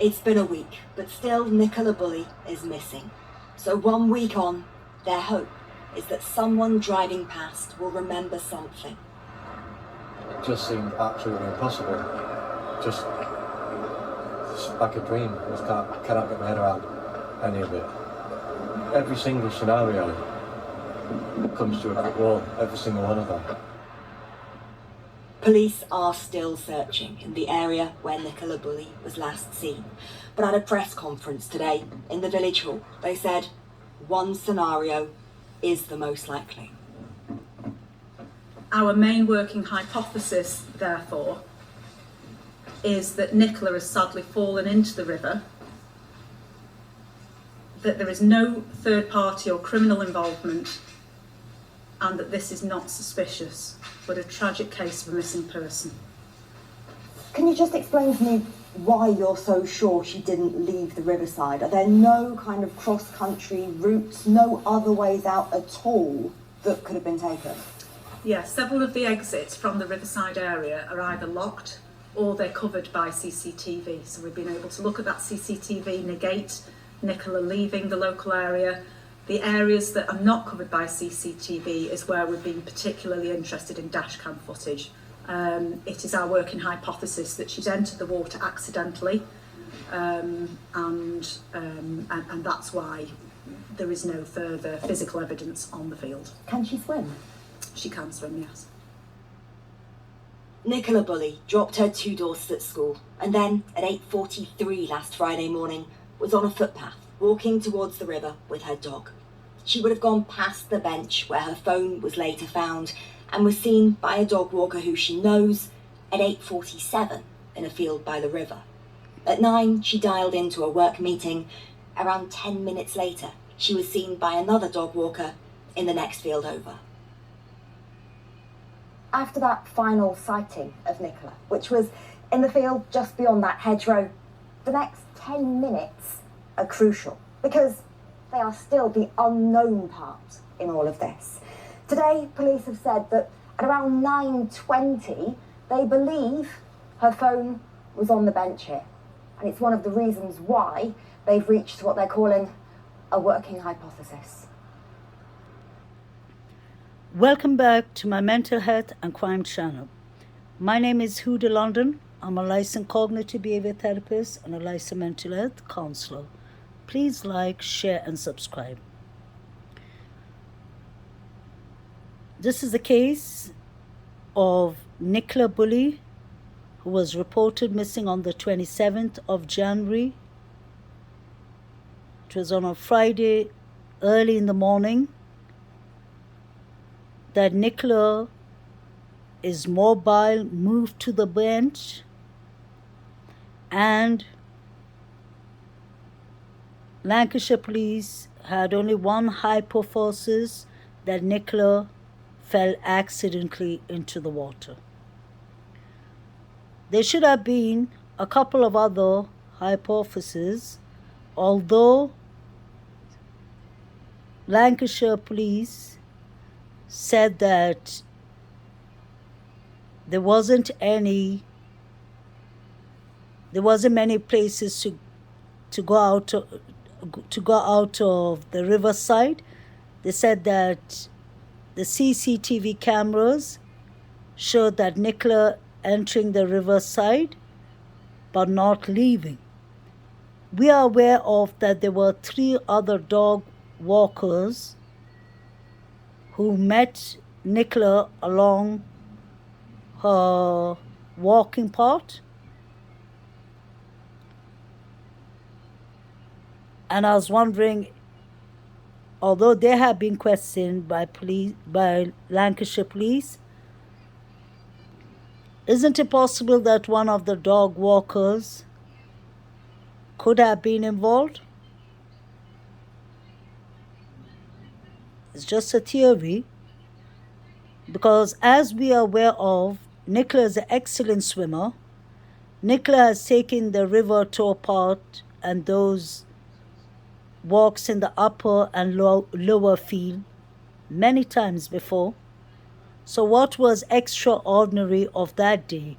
It's been a week, but still Nicola Bulley is missing. So 1 week on, their hope is that someone driving past will remember something. It just seemed absolutely impossible. Just like a dream. I cannot get my head around any of it. Every single scenario comes to a brick wall, every single one of them. Police are still searching in the area where Nicola Bulley was last seen. But at a press conference today in the village hall, they said one scenario is the most likely. Our main working hypothesis, therefore, is that Nicola has sadly fallen into the river, that there is no third party or criminal involvement, and that this is not suspicious, but a tragic case of a missing person. Can you just explain to me why you're so sure she didn't leave the riverside? Are there no kind of cross-country routes, no other ways out at all that could have been taken? Yes, several of the exits from the riverside area are either locked or they're covered by CCTV. So we've been able to look at that CCTV, negate Nicola leaving the local area. The areas that are not covered by CCTV is where we've been particularly interested in dashcam footage. It is our working hypothesis that she's entered the water accidentally, and that's why there is no further physical evidence on the field. Can she swim? She can swim, yes. Nicola Bulley dropped her 2 daughters at school and then at 8:43 last Friday morning was on a footpath walking towards the river with her dog. She would have gone past the bench where her phone was later found and was seen by a dog walker who she knows at 8:47 in a field by the river. At 9, she dialed into a work meeting. Around 10 minutes later, she was seen by another dog walker in the next field over. After that final sighting of Nicola, which was in the field just beyond that hedgerow, the next 10 minutes are crucial because they are still the unknown part in all of this. Today, police have said that at around 9:20, they believe her phone was on the bench here. And it's one of the reasons why they've reached what they're calling a working hypothesis. Welcome back to my mental health and crime channel. My name is Huda London. I'm a licensed cognitive behavior therapist and a licensed mental health counselor. Please like, share, and subscribe. This is the case of Nicola Bulley, who was reported missing on the 27th of January. It was on a Friday early in the morning that Nicola is mobile, moved to the bench, and Lancashire police had only one hypothesis that Nicola fell accidentally into the water. There should have been a couple of other hypotheses, although Lancashire police said that there wasn't many places to go out of the riverside. They said that the CCTV cameras showed that Nicola entering the riverside but not leaving. We are aware of that there were 3 other dog walkers who met Nicola along her walking path. And I was wondering, although they have been questioned by Lancashire police, isn't it possible that one of the dog walkers could have been involved? It's just a theory, because as we are aware of, Nicola is an excellent swimmer. Nicola has taken the river tour part and those walks in the upper and lower field many times before. So what was extraordinary of that day?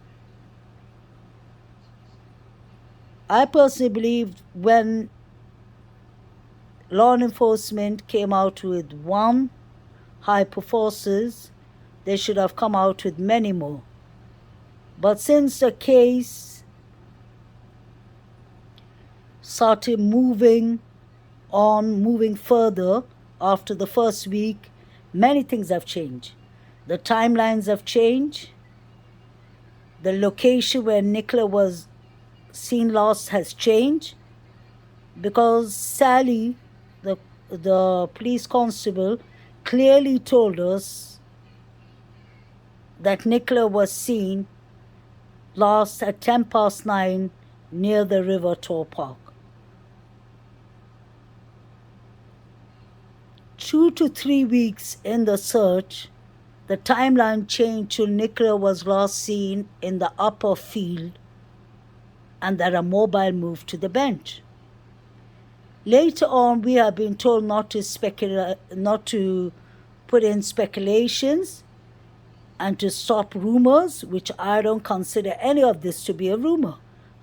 I personally believe when law enforcement came out with one hypothesis, they should have come out with many more. But since the case started moving further after the first week, many things have changed. The timelines have changed. The location where Nicola was seen last has changed because Sally, the police constable, clearly told us that Nicola was seen last at 9:10 near the River Tor Park. 2 to 3 weeks in the search, the timeline changed to Nicola was last seen in the upper field and that a mobile moved to the bench. Later on, we have been told not to put in speculations and to stop rumors, which I don't consider any of this to be a rumor.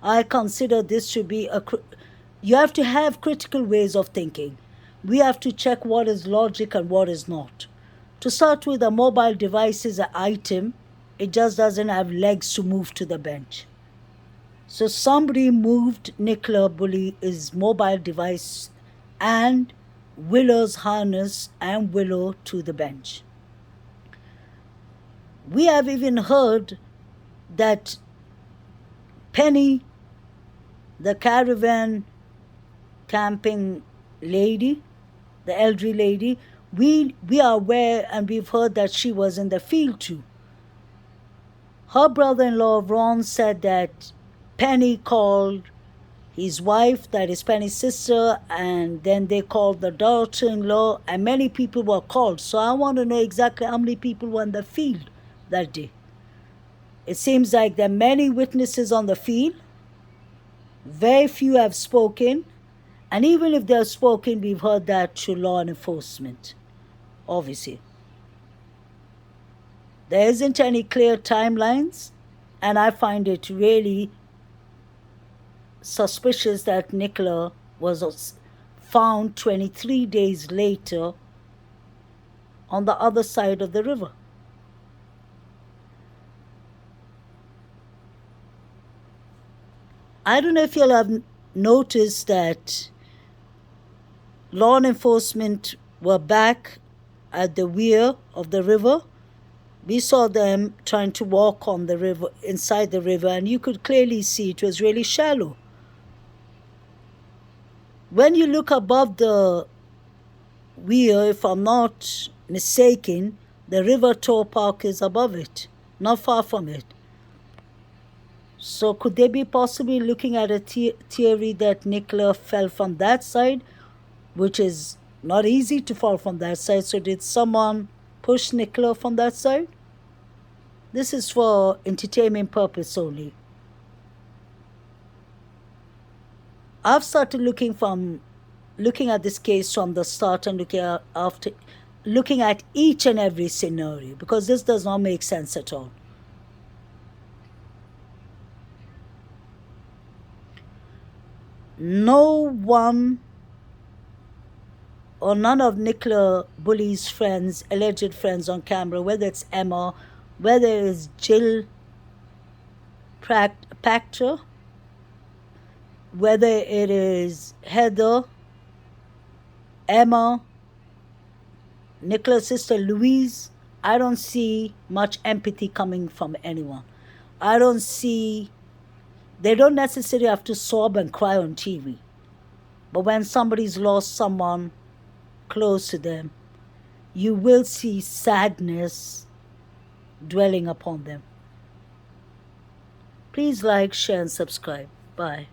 I consider this to be you have to have critical ways of thinking. We have to check what is logic and what is not. To start with, a mobile device is an item. It just doesn't have legs to move to the bench. So somebody moved Nicola Bulley's mobile device and Willow's harness and Willow to the bench. We have even heard that Penny, the caravan camping lady, the elderly lady, we are aware and we've heard that she was in the field too. Her brother-in-law Ron said that Penny called his wife, that is Penny's sister, and then they called the daughter-in-law, and many people were called. So I want to know exactly how many people were in the field that day. It seems like there are many witnesses on the field. Very few have spoken. And even if they have spoken, we've heard that through law enforcement, obviously. There isn't any clear timelines, and I find it really suspicious that Nicola was found 23 days later on the other side of the river. I don't know if you'll have noticed that law enforcement were back at the weir of the river. We saw them trying to walk on the river, inside the river, and you could clearly see it was really shallow. When you look above the weir, if I'm not mistaken, the River Tor Park is above it, not far from it. So could they be possibly looking at a theory that Nicola fell from that side, which is not easy to fall from that side? So did someone push Nicola from that side? This is for entertainment purpose only. I've started looking at this case from the start and looking at each and every scenario, because this does not make sense at all. No one or none of Nicola Bulley's friends, alleged friends on camera, whether it's Emma, whether it's Jill Pachter, whether it is Heather, Emma, Nicola's sister Louise, I don't see much empathy coming from anyone. They don't necessarily have to sob and cry on TV. But when somebody's lost someone close to them, you will see sadness dwelling upon them. Please like, share, and subscribe. Bye.